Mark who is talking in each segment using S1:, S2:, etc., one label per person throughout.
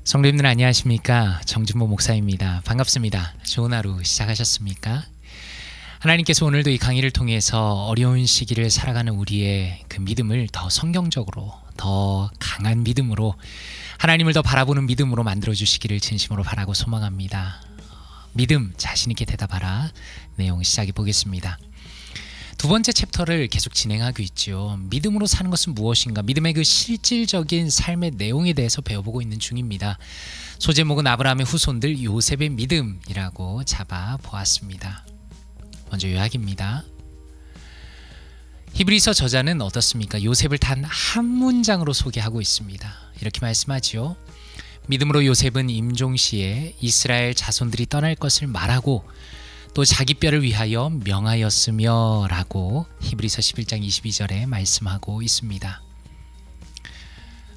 S1: 성도님들 안녕하십니까? 정진모 목사입니다. 반갑습니다. 좋은 하루 시작하셨습니까? 하나님께서 오늘도 이 강의를 통해서 어려운 시기를 살아가는 우리의 그 믿음을 더 성경적으로, 더 강한 믿음으로, 하나님을 더 바라보는 믿음으로 만들어주시기를 진심으로 바라고 소망합니다. 믿음, 자신 있게 대답하라. 내용 시작해 보겠습니다. 두 번째 챕터를 계속 진행하고 있죠. 믿음으로 사는 것은 무엇인가? 믿음의 그 실질적인 삶의 내용에 대해서 배워보고 있는 중입니다. 소제목은 아브라함의 후손들 요셉의 믿음이라고 잡아보았습니다. 먼저 요약입니다. 히브리서 저자는 어떻습니까? 요셉을 단 한 문장으로 소개하고 있습니다. 이렇게 말씀하지요. 믿음으로 요셉은 임종시에 이스라엘 자손들이 떠날 것을 말하고 또 자기 뼈를 위하여 명하였으며 라고 히브리서 11장 22절에 말씀하고 있습니다.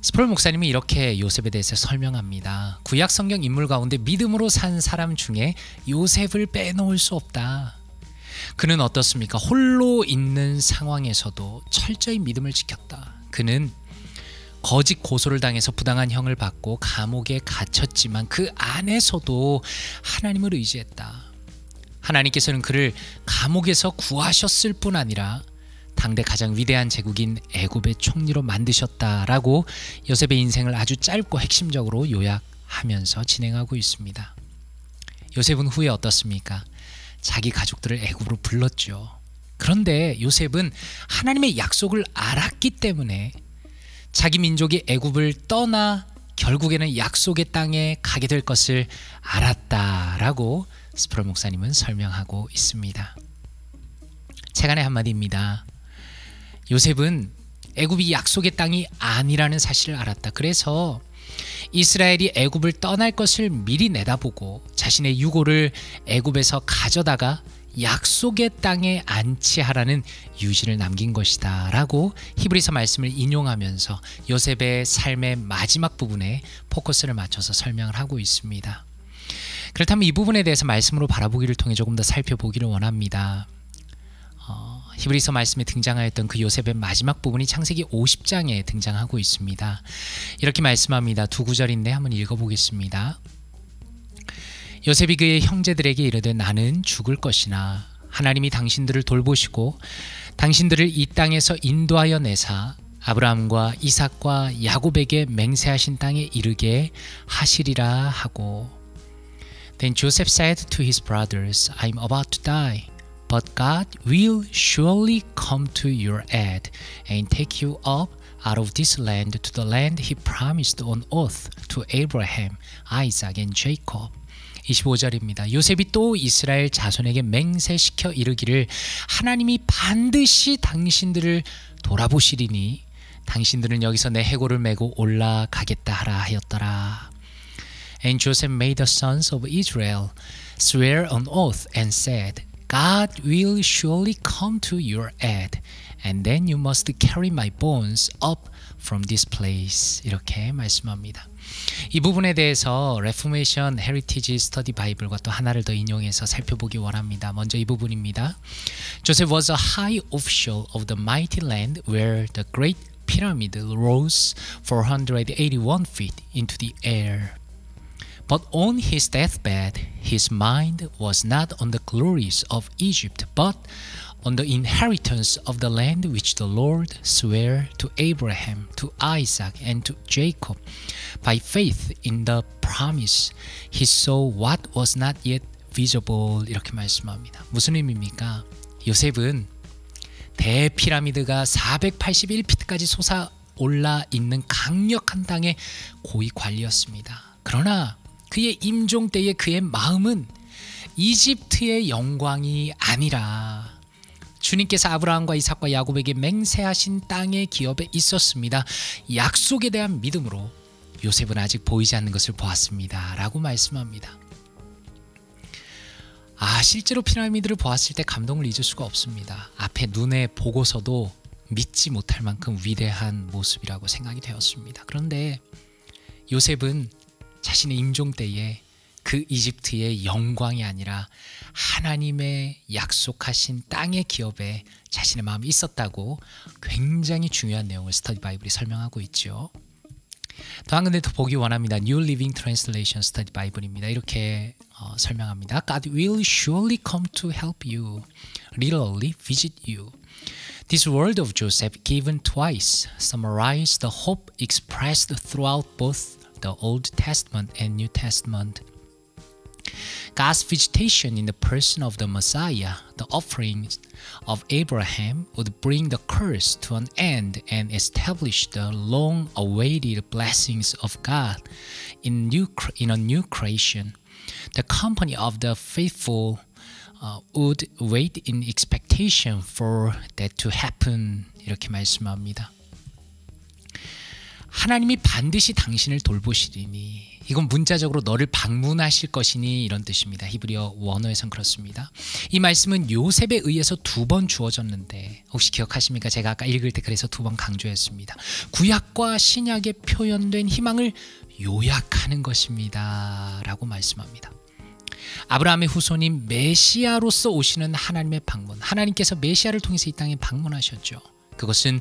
S1: 스프롤 목사님은 이렇게 요셉에 대해서 설명합니다. 구약 성경 인물 가운데 믿음으로 산 사람 중에 요셉을 빼놓을 수 없다. 그는 어떻습니까? 홀로 있는 상황에서도 철저히 믿음을 지켰다. 그는 거짓 고소를 당해서 부당한 형을 받고 감옥에 갇혔지만 그 안에서도 하나님을 의지했다. 하나님께서는 그를 감옥에서 구하셨을 뿐 아니라 당대 가장 위대한 제국인 애굽의 총리로 만드셨다라고 요셉의 인생을 아주 짧고 핵심적으로 요약하면서 진행하고 있습니다. 요셉은 후에 어떻습니까? 자기 가족들을 애굽으로 불렀죠. 그런데 요셉은 하나님의 약속을 알았기 때문에 자기 민족이 애굽을 떠나 결국에는 약속의 땅에 가게 될 것을 알았다라고 스프롤 목사님은 설명하고 있습니다. 책안의 한마디입니다. 요셉은 애굽이 약속의 땅이 아니라는 사실을 알았다. 그래서 이스라엘이 애굽을 떠날 것을 미리 내다보고 자신의 유고를 애굽에서 가져다가 약속의 땅에 안치하라는 유지를 남긴 것이다 라고 히브리서 말씀을 인용하면서 요셉의 삶의 마지막 부분에 포커스를 맞춰서 설명을 하고 있습니다. 그렇다면 이 부분에 대해서 말씀으로 바라보기를 통해 조금 더 살펴보기를 원합니다. 히브리서 말씀에 등장하였던 그 요셉의 마지막 부분이 창세기 50장에 등장하고 있습니다. 이렇게 말씀합니다. 두 구절인데 한번 읽어보겠습니다. 요셉이 그의 형제들에게 이르되 나는 죽을 것이나 하나님이 당신들을 돌보시고 당신들을 이 땅에서 인도하여 내사 아브라함과 이삭과 야곱에게 맹세하신 땅에 이르게 하시리라 하고 Then Joseph said to his brothers, I am about to die, but God will surely come to your aid and take you up out of this land to the land he promised on oath to Abraham, Isaac and Jacob. 25절입니다. 요셉이 또 이스라엘 자손에게 맹세시켜 이르기를 하나님이 반드시 당신들을 돌아보시리니 당신들은 여기서 내 해골을 메고 올라가겠다 하라 하였더라. And Joseph made the sons of Israel swear on oath and said, God will surely come to your aid, and then you must carry my bones up from this place. 이렇게 말씀합니다. 이 부분에 대해서 Reformation Heritage Study Bible과 또 하나를 더 인용해서 살펴보기 원합니다. 먼저 이 부분입니다. Joseph was a high official of the mighty land where the great pyramid rose 481 feet into the air. But on his deathbed, his mind was not on the glories of Egypt, but on the inheritance of the land which the Lord swore to Abraham, to Isaac, and to Jacob. By faith in the promise, he saw what was not yet visible. 이렇게 말씀합니다. 무슨 의미입니까? 요셉은 대피라미드가 481피트까지 솟아올라 있는 강력한 땅의 고위 관리였습니다. 그러나 그의 임종 때의 그의 마음은 이집트의 영광이 아니라 주님께서 아브라함과 이삭과 야곱에게 맹세하신 땅의 기업에 있었습니다. 약속에 대한 믿음으로 요셉은 아직 보이지 않는 것을 보았습니다 라고 말씀합니다. 실제로 피라미드를 보았을 때 감동을 잊을 수가 없습니다. 앞에 눈에 보고서도 믿지 못할 만큼 위대한 모습이라고 생각이 되었습니다. 그런데 요셉은 자신의 임종 때에 그 이집트의 영광이 아니라 하나님의 약속하신 땅의 기업에 자신의 마음이 있었다고 굉장히 중요한 내용을 스터디 바이블이 설명하고 있죠. 또 한 군데 더 보기 원합니다. New Living Translation Study Bible입니다. 이렇게 설명합니다. God will surely come to help you, literally visit you. This word of Joseph given twice summarize the hope expressed throughout both the Old Testament and New Testament. God's visitation in the person of the Messiah, the offerings of Abraham, would bring the curse to an end and establish the long-awaited blessings of God in a new creation. The company of the faithful would wait in expectation for that to happen. 이렇게 말씀합니다. 하나님이 반드시 당신을 돌보시리니, 이건 문자적으로 너를 방문하실 것이니 이런 뜻입니다. 히브리어 원어에선 그렇습니다. 이 말씀은 요셉에 의해서 2번 주어졌는데 혹시 기억하십니까? 제가 아까 읽을 때 그래서 2번 강조했습니다. 구약과 신약에 표현된 희망을 요약하는 것입니다 라고 말씀합니다. 아브라함의 후손인 메시아로서 오시는 하나님의 방문, 하나님께서 메시아를 통해서 이 땅에 방문하셨죠. 그것은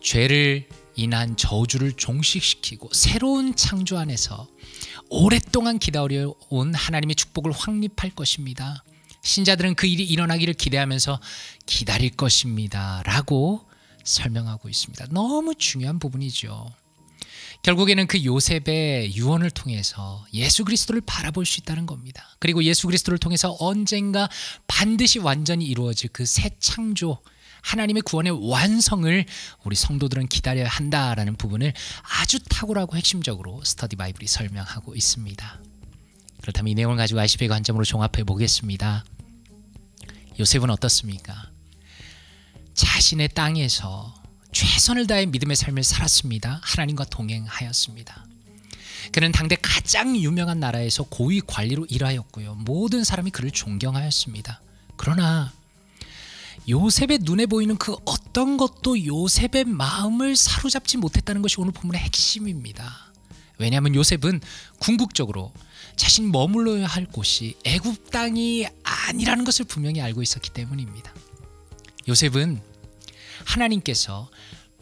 S1: 죄를 인한 저주를 종식시키고 새로운 창조 안에서 오랫동안 기다려온 하나님의 축복을 확립할 것입니다. 신자들은 그 일이 일어나기를 기대하면서 기다릴 것입니다 라고 설명하고 있습니다. 너무 중요한 부분이죠. 결국에는 그 요셉의 유언을 통해서 예수 그리스도를 바라볼 수 있다는 겁니다. 그리고 예수 그리스도를 통해서 언젠가 반드시 완전히 이루어질 그 새 창조, 하나님의 구원의 완성을 우리 성도들은 기다려야 한다라는 부분을 아주 탁월하고 핵심적으로 스터디 바이블이 설명하고 있습니다. 그렇다면 이 내용을 가지고 ICB의 관점으로 종합해 보겠습니다. 요셉은 어떻습니까? 자신의 땅에서 최선을 다해 믿음의 삶을 살았습니다. 하나님과 동행하였습니다. 그는 당대 가장 유명한 나라에서 고위 관리로 일하였고요. 모든 사람이 그를 존경하였습니다. 그러나 요셉의 눈에 보이는 그 어떤 것도 요셉의 마음을 사로잡지 못했다는 것이 오늘 본문의 핵심입니다. 왜냐하면 요셉은 궁극적으로 자신이 머물러야 할 곳이 애굽 땅이 아니라는 것을 분명히 알고 있었기 때문입니다. 요셉은 하나님께서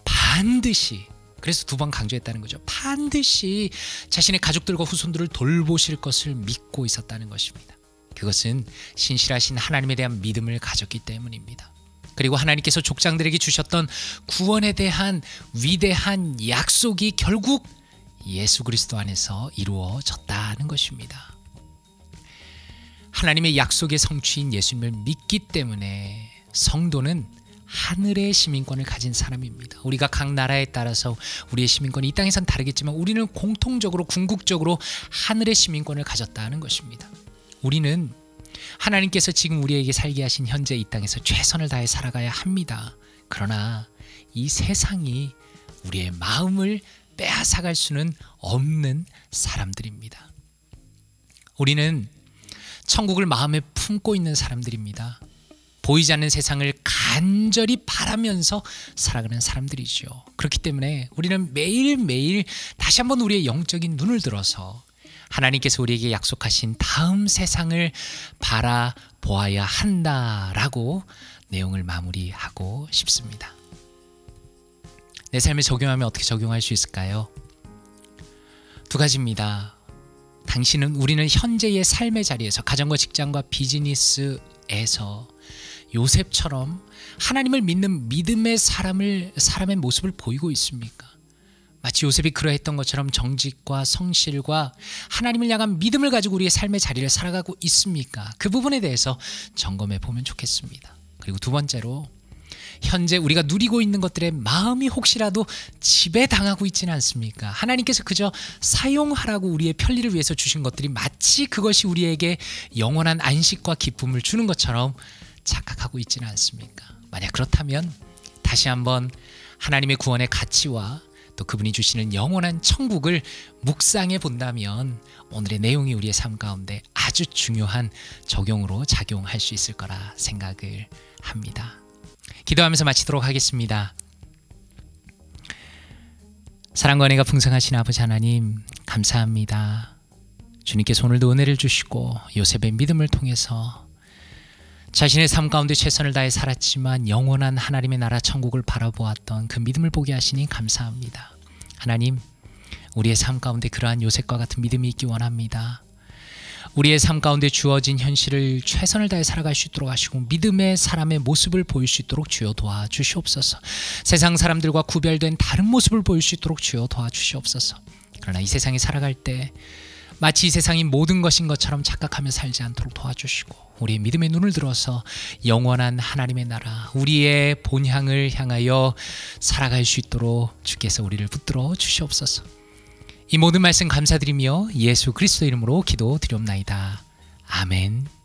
S1: 반드시, 그래서 2번 강조했다는 거죠. 반드시 자신의 가족들과 후손들을 돌보실 것을 믿고 있었다는 것입니다. 그것은 신실하신 하나님에 대한 믿음을 가졌기 때문입니다. 그리고 하나님께서 족장들에게 주셨던 구원에 대한 위대한 약속이 결국 예수 그리스도 안에서 이루어졌다는 것입니다. 하나님의 약속의 성취인 예수님을 믿기 때문에 성도는 하늘의 시민권을 가진 사람입니다. 우리가 각 나라에 따라서 우리의 시민권이 이 땅에선 다르겠지만 우리는 공통적으로 궁극적으로 하늘의 시민권을 가졌다는 것입니다. 우리는 하나님께서 지금 우리에게 살게 하신 현재 이 땅에서 최선을 다해 살아가야 합니다. 그러나 이 세상이 우리의 마음을 빼앗아갈 수는 없는 사람들입니다. 우리는 천국을 마음에 품고 있는 사람들입니다. 보이지 않는 세상을 간절히 바라면서 살아가는 사람들이죠. 그렇기 때문에 우리는 매일매일 다시 한번 우리의 영적인 눈을 들어서 하나님께서 우리에게 약속하신 다음 세상을 바라보아야 한다라고 내용을 마무리하고 싶습니다. 내 삶에 적용하면 어떻게 적용할 수 있을까요? 2가지입니다. 우리는 현재의 삶의 자리에서 가정과 직장과 비즈니스에서 요셉처럼 하나님을 믿는 믿음의 사람의 모습을 보이고 있습니까? 마치 요셉이 그러했던 것처럼 정직과 성실과 하나님을 향한 믿음을 가지고 우리의 삶의 자리를 살아가고 있습니까? 그 부분에 대해서 점검해 보면 좋겠습니다. 그리고 2번째로 현재 우리가 누리고 있는 것들의 마음이 혹시라도 지배당하고 있지는 않습니까? 하나님께서 그저 사용하라고 우리의 편리를 위해서 주신 것들이 마치 그것이 우리에게 영원한 안식과 기쁨을 주는 것처럼 착각하고 있지는 않습니까? 만약 그렇다면 다시 한번 하나님의 구원의 가치와 또 그분이 주시는 영원한 천국을 묵상해 본다면 오늘의 내용이 우리의 삶 가운데 아주 중요한 적용으로 작용할 수 있을 거라 생각을 합니다. 기도하면서 마치도록 하겠습니다. 사랑과 은혜가 풍성하신 아버지 하나님 감사합니다. 주님께서 오늘도 은혜를 주시고 요셉의 믿음을 통해서 자신의 삶 가운데 최선을 다해 살았지만 영원한 하나님의 나라 천국을 바라보았던 그 믿음을 보게 하시니 감사합니다. 하나님, 우리의 삶 가운데 그러한 요셉과 같은 믿음이 있기 원합니다. 우리의 삶 가운데 주어진 현실을 최선을 다해 살아갈 수 있도록 하시고 믿음의 사람의 모습을 보일 수 있도록 주여 도와주시옵소서. 세상 사람들과 구별된 다른 모습을 보일 수 있도록 주여 도와주시옵소서. 그러나 이 세상에 살아갈 때 마치 이 세상이 모든 것인 것처럼 착각하며 살지 않도록 도와주시고 우리의 믿음의 눈을 들어서 영원한 하나님의 나라, 우리의 본향을 향하여 살아갈 수 있도록 주께서 우리를 붙들어 주시옵소서. 이 모든 말씀 감사드리며 예수 그리스도 이름으로 기도드리옵나이다. 아멘.